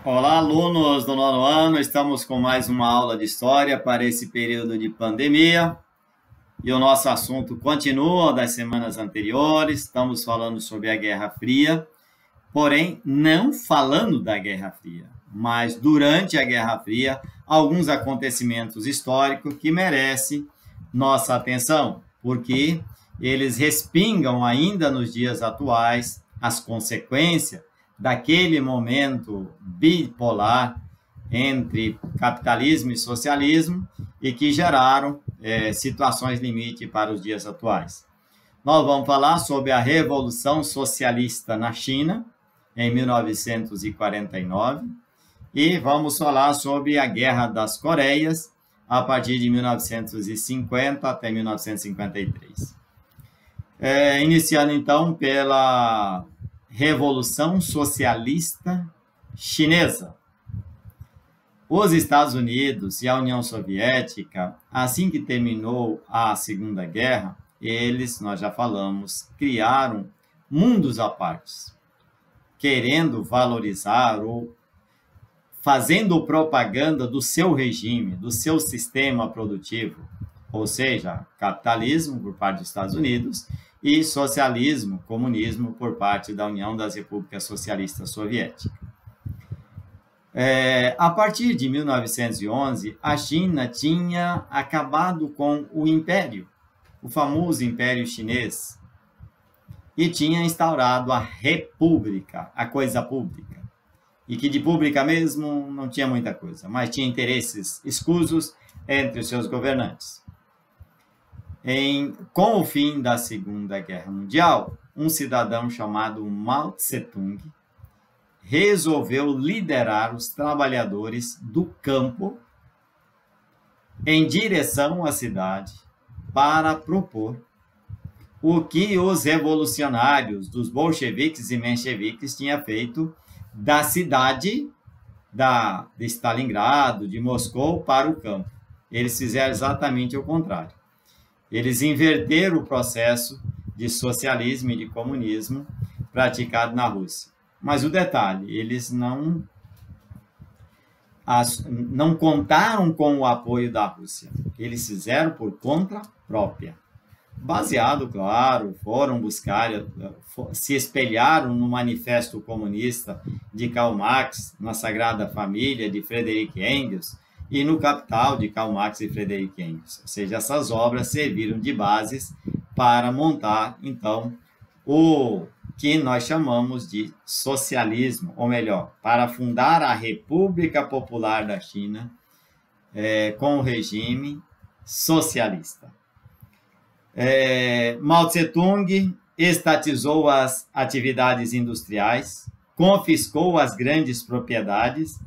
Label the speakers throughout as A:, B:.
A: Olá, alunos do nono ano, estamos com mais uma aula de história para esse período de pandemia e o nosso assunto continua das semanas anteriores. Estamos falando sobre a Guerra Fria, porém não falando da Guerra Fria, mas durante a Guerra Fria, alguns acontecimentos históricos que merecem nossa atenção, porque eles respingam ainda nos dias atuais as consequências daquele momento bipolar entre capitalismo e socialismo e que geraram situações limite para os dias atuais. Nós vamos falar sobre a Revolução Socialista na China, em 1949, e vamos falar sobre a Guerra das Coreias, a partir de 1950 até 1953. Iniciando, então, pela Revolução Socialista Chinesa. Os Estados Unidos e a União Soviética, assim que terminou a Segunda Guerra, nós já falamos, criaram mundos à parte, querendo valorizar ou fazendo propaganda do seu regime, do seu sistema produtivo, ou seja, capitalismo por parte dos Estados Unidos e socialismo, comunismo por parte da União das Repúblicas Socialistas Soviéticas. A partir de 1911, a China tinha acabado com o Império, o famoso Império Chinês, e tinha instaurado a República, a coisa pública, e que de pública mesmo não tinha muita coisa, mas tinha interesses escusos entre os seus governantes. Com o fim da Segunda Guerra Mundial, um cidadão chamado Mao Tse-tung resolveu liderar os trabalhadores do campo em direção à cidade para propor o que os revolucionários dos bolcheviques e mencheviques tinham feito da cidade de Stalingrado, de Moscou, para o campo. Eles fizeram exatamente o contrário. Eles inverteram o processo de socialismo e de comunismo praticado na Rússia. Mas o detalhe, eles não contaram com o apoio da Rússia. Eles fizeram por conta própria. Baseado, claro, foram buscar, se espelharam no Manifesto Comunista de Karl Marx, na Sagrada Família de Friedrich Engels, e no Capital de Karl Marx e Friedrich Engels. Ou seja, essas obras serviram de bases para montar, então, o que nós chamamos de socialismo, ou melhor, para fundar a República Popular da China com o regime socialista. Mao Tse-tung estatizou as atividades industriais, confiscou as grandes propriedades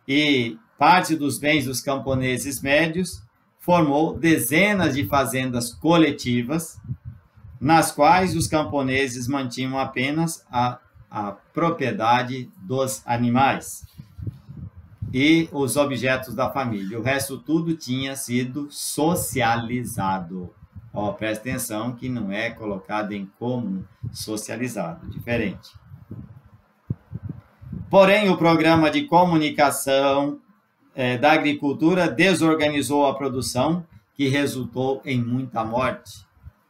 A: e parte dos bens dos camponeses médios, formou dezenas de fazendas coletivas, nas quais os camponeses mantinham apenas a propriedade dos animais e os objetos da família. O resto tudo tinha sido socializado. Presta atenção que não é colocado em comum, socializado, diferente. Porém, o programa de comunicação da agricultura desorganizou a produção, que resultou em muita morte.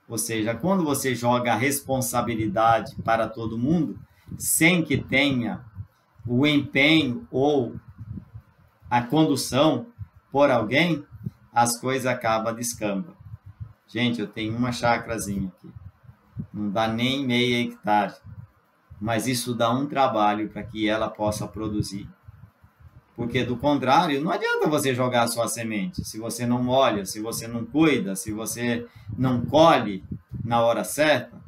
A: Ou seja, quando você joga a responsabilidade para todo mundo, sem que tenha o empenho ou a condução por alguém, as coisas acabam descambando. Gente, eu tenho uma chácarazinha aqui, não dá nem meio hectare, mas isso dá um trabalho para que ela possa produzir. Porque, do contrário, não adianta você jogar a sua semente. Se você não molha, se você não cuida, se você não colhe na hora certa.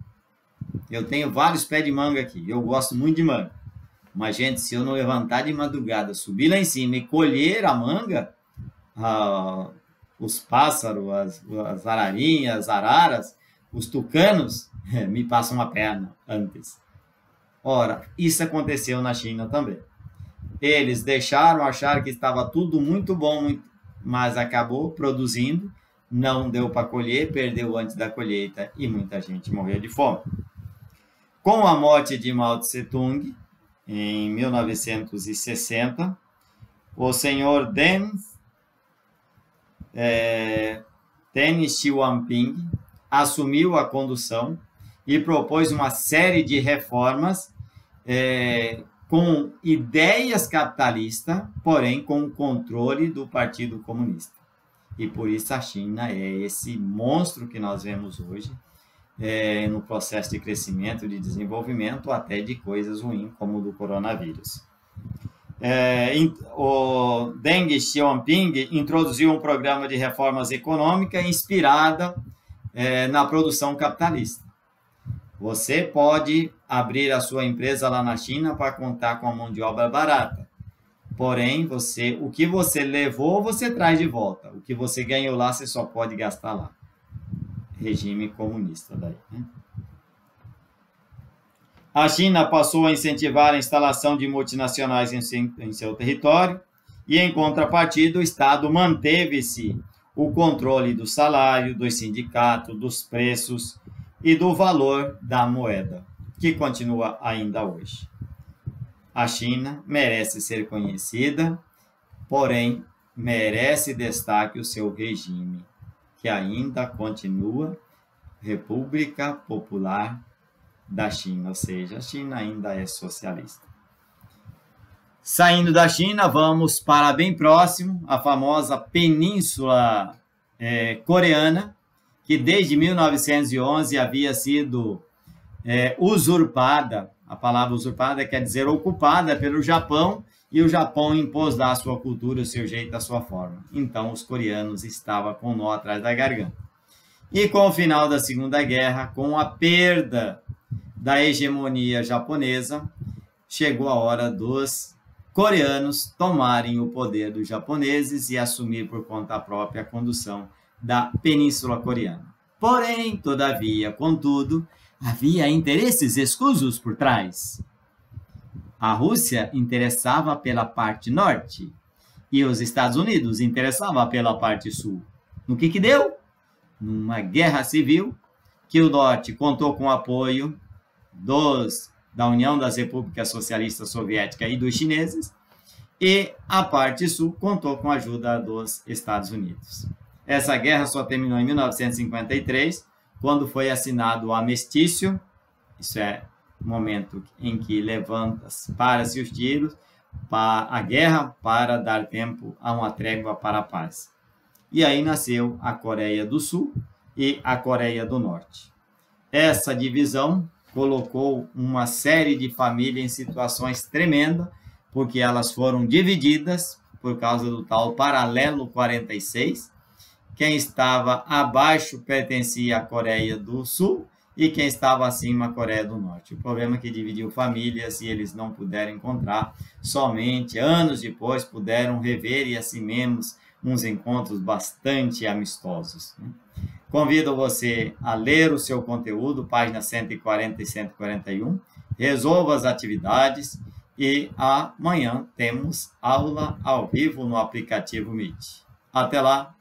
A: Eu tenho vários pés de manga aqui. Eu gosto muito de manga. Mas, gente, se eu não levantar de madrugada, subir lá em cima e colher a manga, os pássaros, as ararinhas, as araras, os tucanos, me passam a perna antes. Ora, isso aconteceu na China também. Eles deixaram achar que estava tudo muito bom, mas acabou produzindo, não deu para colher, perdeu antes da colheita e muita gente morreu de fome. Com a morte de Mao Tse-tung, em 1960, o senhor Deng Xiaoping assumiu a condução e propôs uma série de reformas com ideias capitalistas, porém com o controle do Partido Comunista. E por isso a China é esse monstro que nós vemos hoje, no processo de crescimento, de desenvolvimento, até de coisas ruins, como o do coronavírus. O Deng Xiaoping introduziu um programa de reformas econômicas inspirada na produção capitalista. Você pode abrir a sua empresa lá na China para contar com a mão de obra barata. Porém, o que você levou, você traz de volta. O que você ganhou lá, você só pode gastar lá. Regime comunista daí, né? A China passou a incentivar a instalação de multinacionais em seu território e, em contrapartida, o Estado manteve-se o controle do salário, dos sindicatos, dos preços e do valor da moeda, que continua ainda hoje. A China merece ser conhecida, porém, merece destaque o seu regime, que ainda continua República Popular da China, ou seja, a China ainda é socialista. Saindo da China, vamos para bem próximo, a famosa Península Coreana, que desde 1911 havia sido usurpada. A palavra usurpada quer dizer ocupada pelo Japão, e o Japão impôs lá a sua cultura, o seu jeito, a sua forma. Então, os coreanos estavam com o nó atrás da garganta. E com o final da Segunda Guerra, com a perda da hegemonia japonesa, chegou a hora dos coreanos tomarem o poder dos japoneses e assumir por conta própria a condução da Península Coreana. Porém, todavia, contudo, havia interesses escusos por trás. A Rússia interessava pela parte norte e os Estados Unidos interessavam pela parte sul. No que deu? Numa guerra civil, que o norte contou com o apoio da União das Repúblicas Socialistas Soviéticas e dos chineses, e a parte sul contou com a ajuda dos Estados Unidos. Essa guerra só terminou em 1953, quando foi assinado o armistício. Isso é o momento em que para-se os tiros, para a guerra, para dar tempo a uma trégua para a paz. E aí nasceu a Coreia do Sul e a Coreia do Norte. Essa divisão colocou uma série de famílias em situações tremendas, porque elas foram divididas por causa do tal Paralelo 46. Quem estava abaixo pertencia à Coreia do Sul e quem estava acima à Coreia do Norte. O problema é que dividiu famílias e eles não puderam encontrar. Somente anos depois puderam rever, e assim mesmo uns encontros bastante amistosos, né? Convido você a ler o seu conteúdo, páginas 140 e 141. Resolva as atividades e amanhã temos aula ao vivo no aplicativo Meet. Até lá!